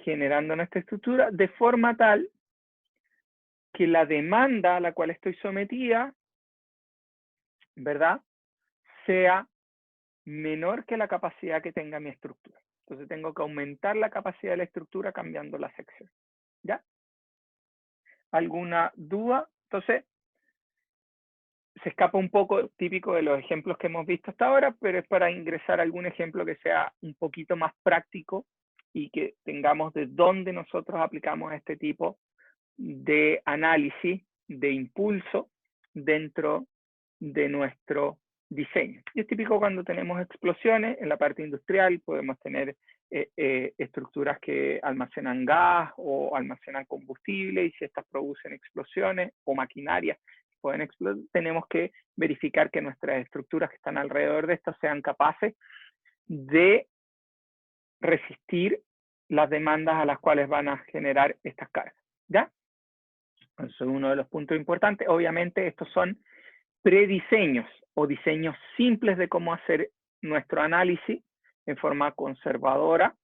generando nuestra estructura de forma tal que la demanda a la cual estoy sometida, ¿verdad?, sea menor que la capacidad que tenga mi estructura. Entonces tengo que aumentar la capacidad de la estructura cambiando la sección. ¿Ya? ¿Alguna duda? Entonces, se escapa un poco típico de los ejemplos que hemos visto hasta ahora, pero es para ingresar algún ejemplo que sea un poquito más práctico y que tengamos de dónde nosotros aplicamos este tipo de análisis de impulso dentro de nuestro diseño. Y es típico cuando tenemos explosiones en la parte industrial, podemos tener estructuras que almacenan gas o almacenan combustible y si estas producen explosiones o maquinarias pueden explotar, tenemos que verificar que nuestras estructuras que están alrededor de estas sean capaces de resistir las demandas a las cuales van a generar estas cargas. ¿Ya? Eso es uno de los puntos importantes. Obviamente estos son prediseños o diseños simples de cómo hacer nuestro análisis en forma conservadora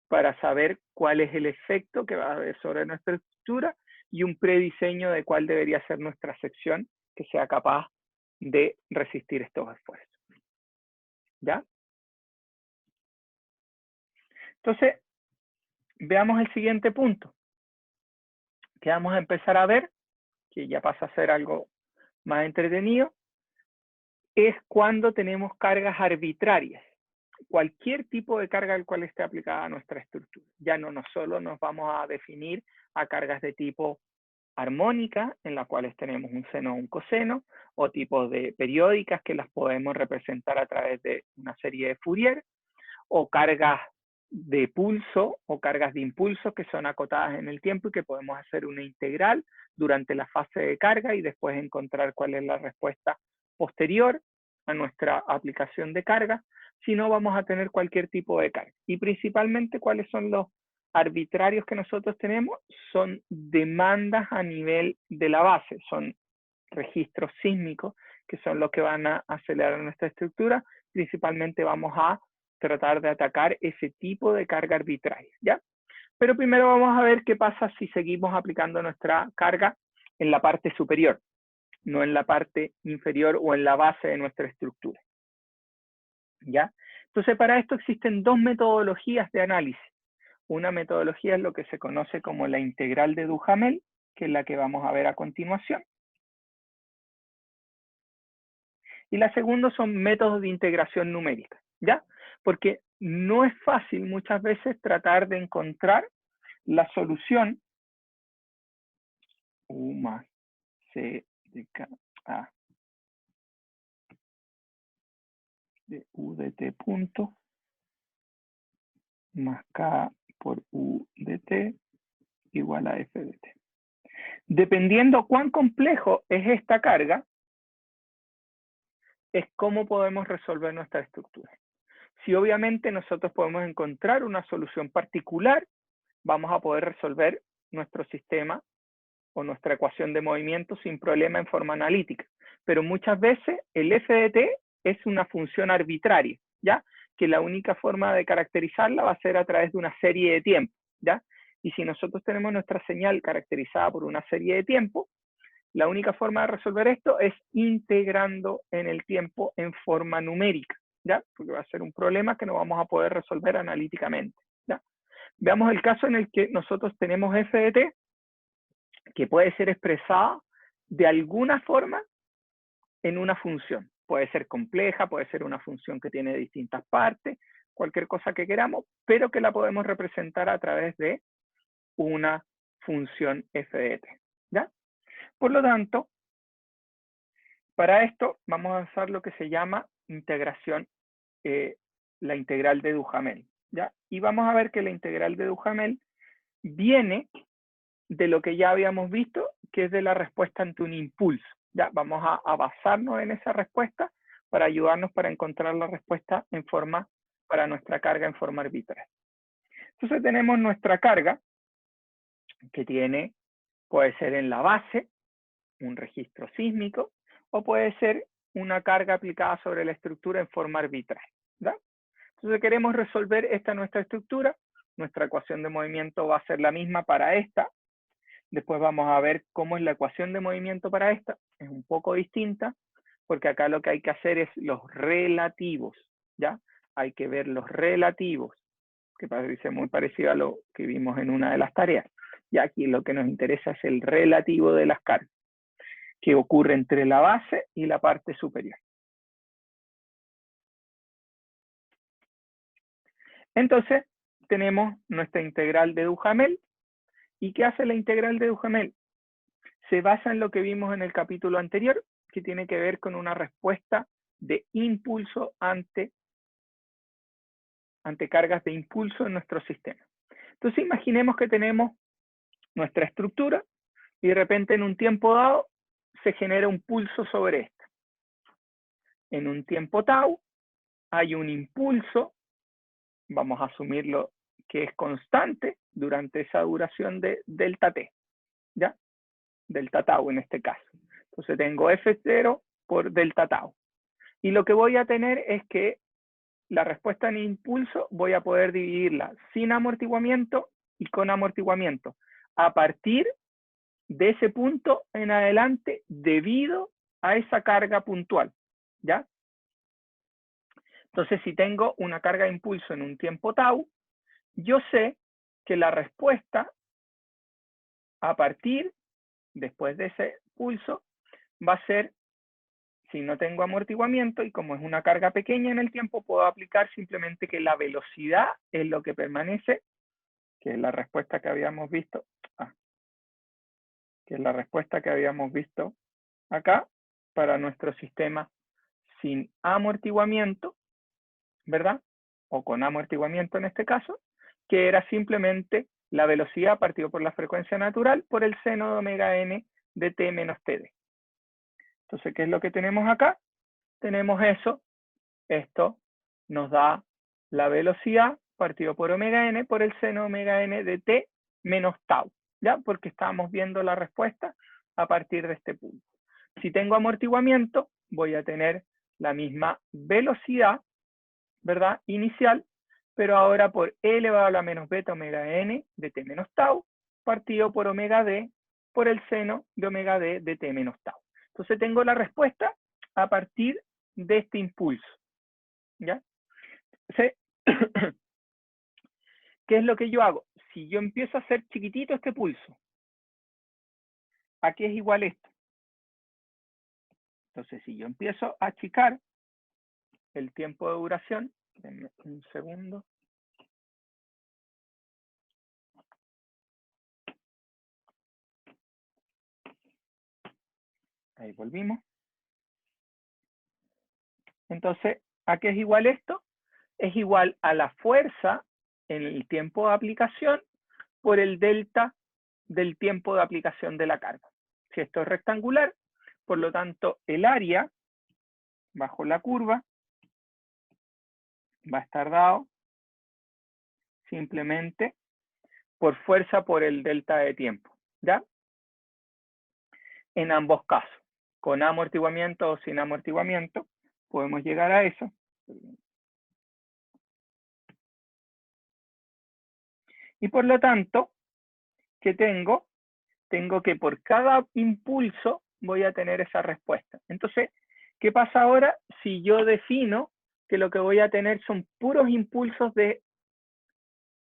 para saber cuál es el efecto que va a haber sobre nuestra estructura y un prediseño de cuál debería ser nuestra sección que sea capaz de resistir estos esfuerzos. ¿Ya? Entonces, veamos el siguiente punto, que vamos a empezar a ver, que ya pasa a ser algo más entretenido, es cuando tenemos cargas arbitrarias. Cualquier tipo de carga al cual esté aplicada a nuestra estructura. Ya no solo nos vamos a definir a cargas de tipo armónica, en las cuales tenemos un seno o un coseno, o tipos de periódicas que las podemos representar a través de una serie de Fourier, o cargas de pulso o cargas de impulso que son acotadas en el tiempo y que podemos hacer una integral durante la fase de carga y después encontrar cuál es la respuesta posterior a nuestra aplicación de carga, si no vamos a tener cualquier tipo de carga. Y principalmente, ¿cuáles son los arbitrarios que nosotros tenemos? Son demandas a nivel de la base, son registros sísmicos que son los que van a acelerar nuestra estructura. Principalmente vamos a tratar de atacar ese tipo de carga arbitraria, ¿ya? Pero primero vamos a ver qué pasa si seguimos aplicando nuestra carga en la parte superior, no en la parte inferior o en la base de nuestra estructura, ¿ya? Entonces, para esto existen dos metodologías de análisis. Una metodología es lo que se conoce como la integral de Duhamel, que es la que vamos a ver a continuación. Y la segunda son métodos de integración numérica, ¿ya? Porque no es fácil muchas veces tratar de encontrar la solución U más C de K A de U de T punto más K por U de T igual a F de T. Dependiendo cuán complejo es esta carga, es cómo podemos resolver nuestra estructura. Si obviamente nosotros podemos encontrar una solución particular, vamos a poder resolver nuestro sistema o nuestra ecuación de movimiento sin problema en forma analítica. Pero muchas veces el f de t es una función arbitraria, ¿ya? Que la única forma de caracterizarla va a ser a través de una serie de tiempo, ¿ya? Y si nosotros tenemos nuestra señal caracterizada por una serie de tiempo, la única forma de resolver esto es integrando en el tiempo en forma numérica, ¿ya? Porque va a ser un problema que no vamos a poder resolver analíticamente, ¿ya? Veamos el caso en el que nosotros tenemos f de t, que puede ser expresada de alguna forma en una función. Puede ser compleja, puede ser una función que tiene distintas partes, cualquier cosa que queramos, pero que la podemos representar a través de una función f de t, ¿ya? Por lo tanto, para esto vamos a usar lo que se llama integración, la integral de Duhamel, ¿ya? Y vamos a ver que la integral de Duhamel viene de lo que ya habíamos visto, que es de la respuesta ante un impulso. Ya, vamos a basarnos en esa respuesta para ayudarnos para encontrar la respuesta en forma, para nuestra carga en forma arbitraria. Entonces tenemos nuestra carga, que tiene, puede ser en la base, un registro sísmico, o puede ser una carga aplicada sobre la estructura en forma arbitraria, ¿ya? Entonces queremos resolver esta nuestra estructura, nuestra ecuación de movimiento va a ser la misma para esta. Después vamos a ver cómo es la ecuación de movimiento para esta. Es un poco distinta, porque acá lo que hay que hacer es los relativos, ¿ya? Hay que ver los relativos, que parece muy parecido a lo que vimos en una de las tareas. Y aquí lo que nos interesa es el relativo de las cargas, que ocurre entre la base y la parte superior. Entonces, tenemos nuestra integral de Duhamel. ¿Y qué hace la integral de Duhamel? Se basa en lo que vimos en el capítulo anterior, que tiene que ver con una respuesta de impulso ante cargas de impulso en nuestro sistema. Entonces imaginemos que tenemos nuestra estructura y de repente en un tiempo dado se genera un pulso sobre esta. En un tiempo tau hay un impulso, vamos a asumirlo que es constante durante esa duración de delta t, ¿ya? Delta tau en este caso. Entonces tengo F0 por delta tau. Y lo que voy a tener es que la respuesta en impulso voy a poder dividirla sin amortiguamiento y con amortiguamiento a partir de ese punto en adelante debido a esa carga puntual, ¿ya? Entonces, si tengo una carga de impulso en un tiempo tau, yo sé que la respuesta a partir, después de ese pulso, va a ser, si no tengo amortiguamiento y como es una carga pequeña en el tiempo, puedo aplicar simplemente que la velocidad es lo que permanece, que es la respuesta que habíamos visto, que es la respuesta que habíamos visto acá para nuestro sistema sin amortiguamiento, ¿verdad? O con amortiguamiento en este caso, que era simplemente la velocidad partido por la frecuencia natural por el seno de omega n de t menos td. Entonces, ¿qué es lo que tenemos acá? Tenemos eso, esto nos da la velocidad partido por omega n por el seno de omega n de t menos tau, ¿ya? Porque estábamos viendo la respuesta a partir de este punto. Si tengo amortiguamiento, voy a tener la misma velocidad, ¿verdad? Inicial, pero ahora por e elevado a la menos beta omega n de t menos tau, partido por omega d por el seno de omega d de t menos tau. Entonces tengo la respuesta a partir de este impulso, ¿ya? ¿Sí? ¿Qué es lo que yo hago? Si yo empiezo a hacer chiquitito este pulso, ¿a qué es igual esto? Entonces, si yo empiezo a achicar el tiempo de duración, denme un segundo. Ahí volvimos. Entonces, ¿a qué es igual esto? Es igual a la fuerza en el tiempo de aplicación por el delta del tiempo de aplicación de la carga. Si esto es rectangular, por lo tanto, el área bajo la curva va a estar dado simplemente por fuerza por el delta de tiempo, ¿ya? en ambos casos. Con amortiguamiento o sin amortiguamiento, podemos llegar a eso. Y por lo tanto, ¿qué tengo? Tengo que por cada impulso voy a tener esa respuesta. Entonces, ¿qué pasa ahora si yo defino que lo que voy a tener son puros impulsos de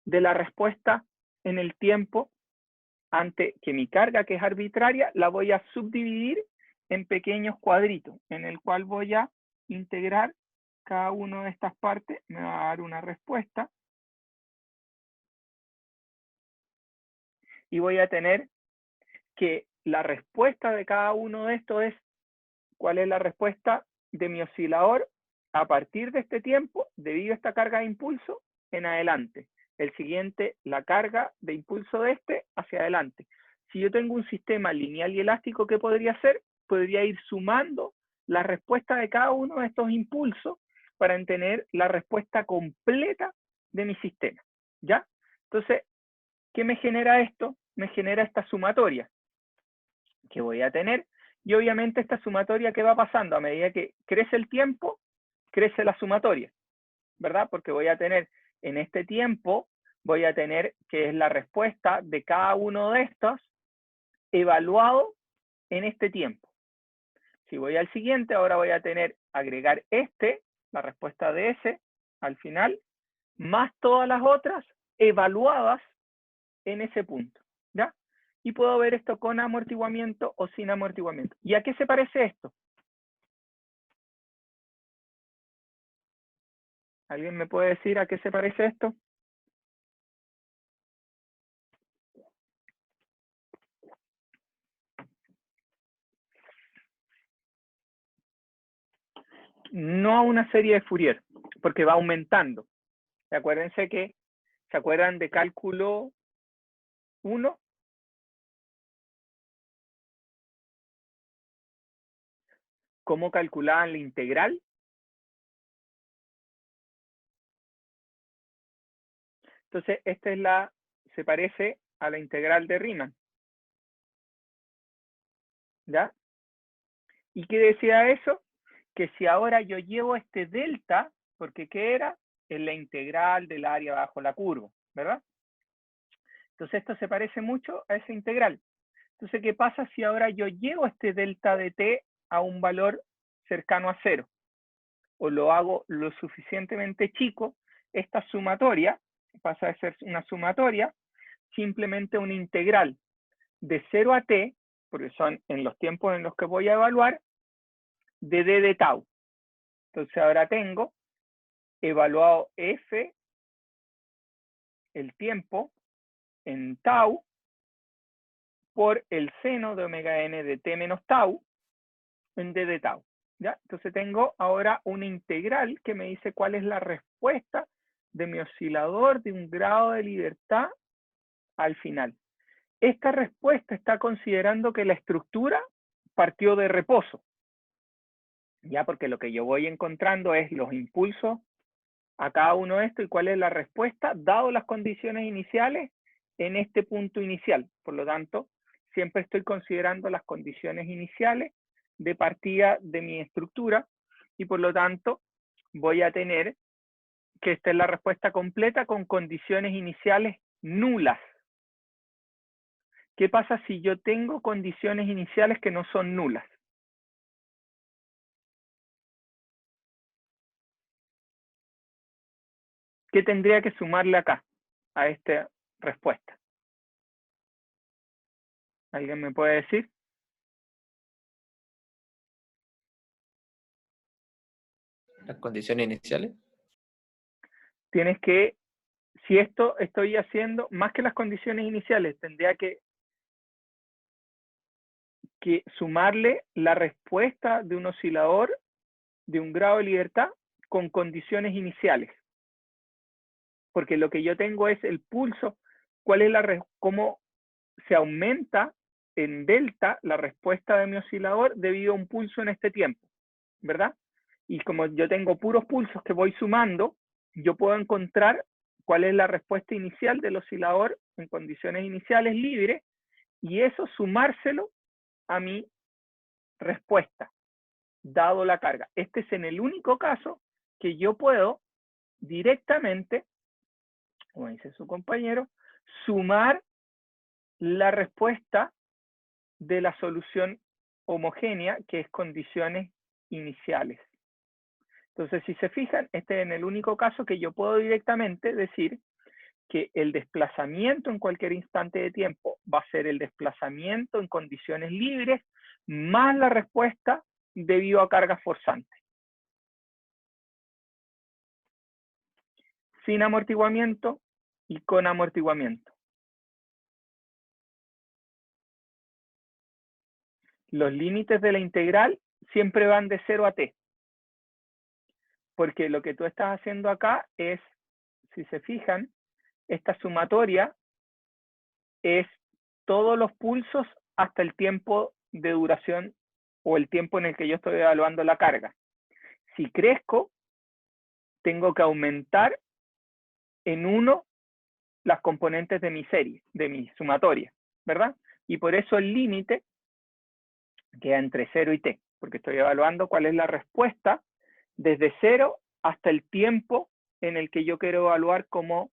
la respuesta en el tiempo ante que mi carga, que es arbitraria, la voy a subdividir en pequeños cuadritos, en el cual voy a integrar cada una de estas partes, me va a dar una respuesta, y voy a tener que la respuesta de cada uno de estos es cuál es la respuesta de mi oscilador a partir de este tiempo, debido a esta carga de impulso, en adelante. El siguiente, la carga de impulso de este hacia adelante. Si yo tengo un sistema lineal y elástico, ¿qué podría hacer? Podría ir sumando la respuesta de cada uno de estos impulsos para tener la respuesta completa de mi sistema. ¿Ya? Entonces, ¿qué me genera esto? Me genera esta sumatoria que voy a tener, y obviamente esta sumatoria que va pasando a medida que crece el tiempo, crece la sumatoria, ¿verdad? Porque voy a tener en este tiempo, voy a tener que es la respuesta de cada uno de estos evaluado en este tiempo. Si voy al siguiente, ahora voy a tener agregar la respuesta de ese al final, más todas las otras evaluadas en ese punto, ¿ya? Y puedo ver esto con amortiguamiento o sin amortiguamiento. ¿Y a qué se parece esto? ¿Alguien me puede decir a qué se parece esto? No a una serie de Fourier, porque va aumentando. Acuérdense que, ¿se acuerdan de cálculo 1? ¿Cómo calculaban la integral? Entonces, se parece a la integral de Riemann. ¿Ya? ¿Y qué decía eso? Que si ahora yo llevo este delta, porque ¿qué era? Es la integral del área bajo la curva, ¿verdad? Entonces esto se parece mucho a esa integral. Entonces, ¿qué pasa si ahora yo llevo este delta de t a un valor cercano a 0? O lo hago lo suficientemente chico, esta sumatoria pasa a ser una sumatoria, simplemente una integral de 0 a t, porque son en los tiempos en los que voy a evaluar, de d de tau. Entonces ahora tengo evaluado f, el tiempo, en tau, por el seno de omega n de t menos tau, en d de tau. ¿Ya? Entonces tengo ahora una integral que me dice cuál es la respuesta de mi oscilador de un grado de libertad al final. Esta respuesta está considerando que la estructura partió de reposo. Ya, porque lo que yo voy encontrando es los impulsos a cada uno de estos y cuál es la respuesta, dado las condiciones iniciales en este punto inicial. Por lo tanto, siempre estoy considerando las condiciones iniciales de partida de mi estructura y por lo tanto voy a tener que esta es la respuesta completa con condiciones iniciales nulas. ¿Qué pasa si yo tengo condiciones iniciales que no son nulas? ¿Qué tendría que sumarle acá a esta respuesta? ¿Alguien me puede decir? Las condiciones iniciales. Tienes que, si esto estoy haciendo, más que las condiciones iniciales, tendría que sumarle la respuesta de un oscilador de un grado de libertad con condiciones iniciales. Porque lo que yo tengo es el pulso, cuál es cómo se aumenta en delta la respuesta de mi oscilador debido a un pulso en este tiempo, ¿verdad? Y como yo tengo puros pulsos que voy sumando, yo puedo encontrar cuál es la respuesta inicial del oscilador en condiciones iniciales libres y eso sumárselo a mi respuesta, dado la carga. Este es en el único caso que yo puedo directamente, como dice su compañero, sumar la respuesta de la solución homogénea, que es condiciones iniciales. Entonces, si se fijan, este es en el único caso que yo puedo directamente decir que el desplazamiento en cualquier instante de tiempo va a ser el desplazamiento en condiciones libres más la respuesta debido a cargas forzantes. Sin amortiguamiento y con amortiguamiento. Los límites de la integral siempre van de 0 a t. Porque lo que tú estás haciendo acá es, si se fijan, esta sumatoria es todos los pulsos hasta el tiempo de duración o el tiempo en el que yo estoy evaluando la carga. Si crezco, tengo que aumentar en 1 las componentes de mi serie, de mi sumatoria, ¿verdad? Y por eso el límite queda entre 0 y t, porque estoy evaluando cuál es la respuesta desde 0 hasta el tiempo en el que yo quiero evaluar cómo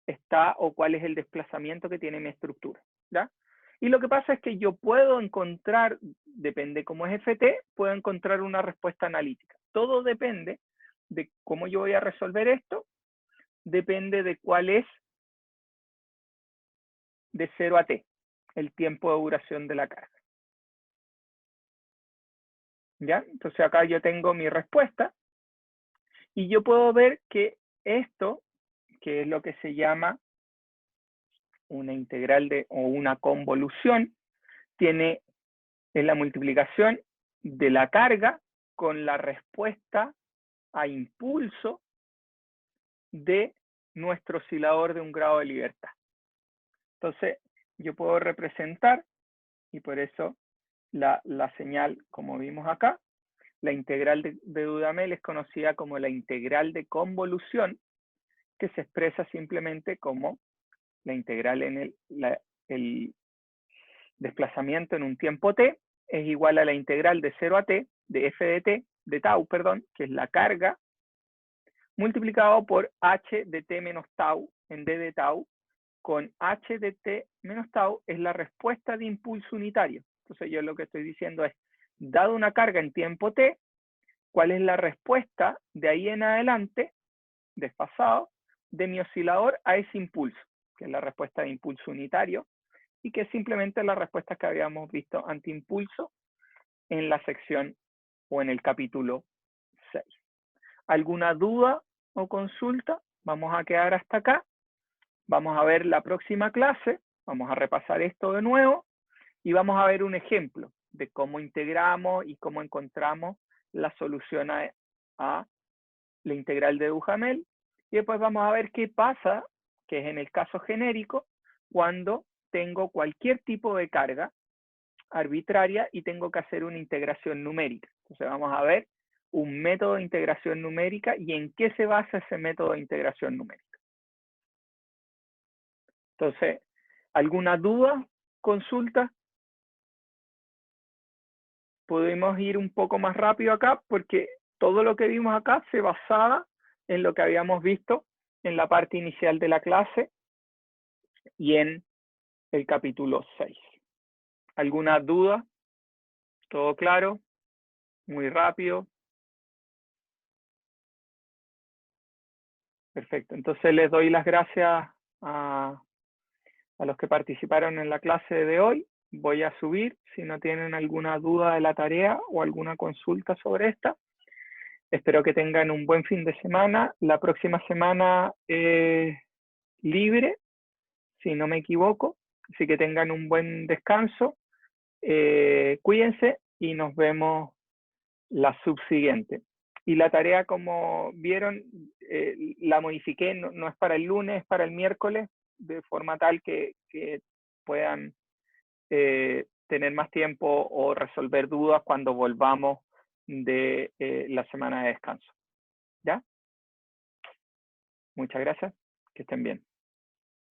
está o cuál es el desplazamiento que tiene mi estructura, ¿ya? Y lo que pasa es que yo puedo encontrar, depende cómo es ft, puedo encontrar una respuesta analítica. Todo depende de cómo yo voy a resolver esto, depende de cuál es de 0 a t, el tiempo de duración de la carga. ¿Ya? Entonces acá yo tengo mi respuesta y yo puedo ver que esto, que es lo que se llama una integral o una convolución, tiene en la multiplicación de la carga con la respuesta a impulso de nuestro oscilador de un grado de libertad. Entonces, yo puedo representar, y por eso la señal, como vimos acá, la integral de Dudamel es conocida como la integral de convolución, que se expresa simplemente como la integral en el desplazamiento en un tiempo t es igual a la integral de 0 a t, de f de t, de tau, perdón, que es la carga, multiplicado por h de t menos tau en d de tau, con h de t menos tau es la respuesta de impulso unitario. Entonces yo lo que estoy diciendo es, dado una carga en tiempo t, ¿cuál es la respuesta de ahí en adelante, desfasado, de mi oscilador a ese impulso? Que es la respuesta de impulso unitario, y que es simplemente la respuesta que habíamos visto ante impulso en la sección o en el capítulo 6. ¿Alguna duda o consulta? Vamos a quedar hasta acá. Vamos a ver la próxima clase, vamos a repasar esto de nuevo y vamos a ver un ejemplo de cómo integramos y cómo encontramos la solución a la integral de Duhamel. Y después vamos a ver qué pasa, que es en el caso genérico, cuando tengo cualquier tipo de carga arbitraria y tengo que hacer una integración numérica. Entonces vamos a ver un método de integración numérica y en qué se basa ese método de integración numérica. Entonces, ¿alguna duda, consulta? Podemos ir un poco más rápido acá porque todo lo que vimos acá se basaba en lo que habíamos visto en la parte inicial de la clase y en el capítulo 6. ¿Alguna duda? ¿Todo claro? Muy rápido. Perfecto. Entonces les doy las gracias a los que participaron en la clase de hoy. Voy a subir, si no tienen alguna duda de la tarea o alguna consulta sobre esta. Espero que tengan un buen fin de semana. La próxima semana es libre, si no me equivoco. Así que tengan un buen descanso. Cuídense y nos vemos la subsiguiente. Y la tarea, como vieron, la modifiqué, no es para el lunes, es para el miércoles, de forma tal que puedan tener más tiempo o resolver dudas cuando volvamos de la semana de descanso. ¿Ya? Muchas gracias, que estén bien.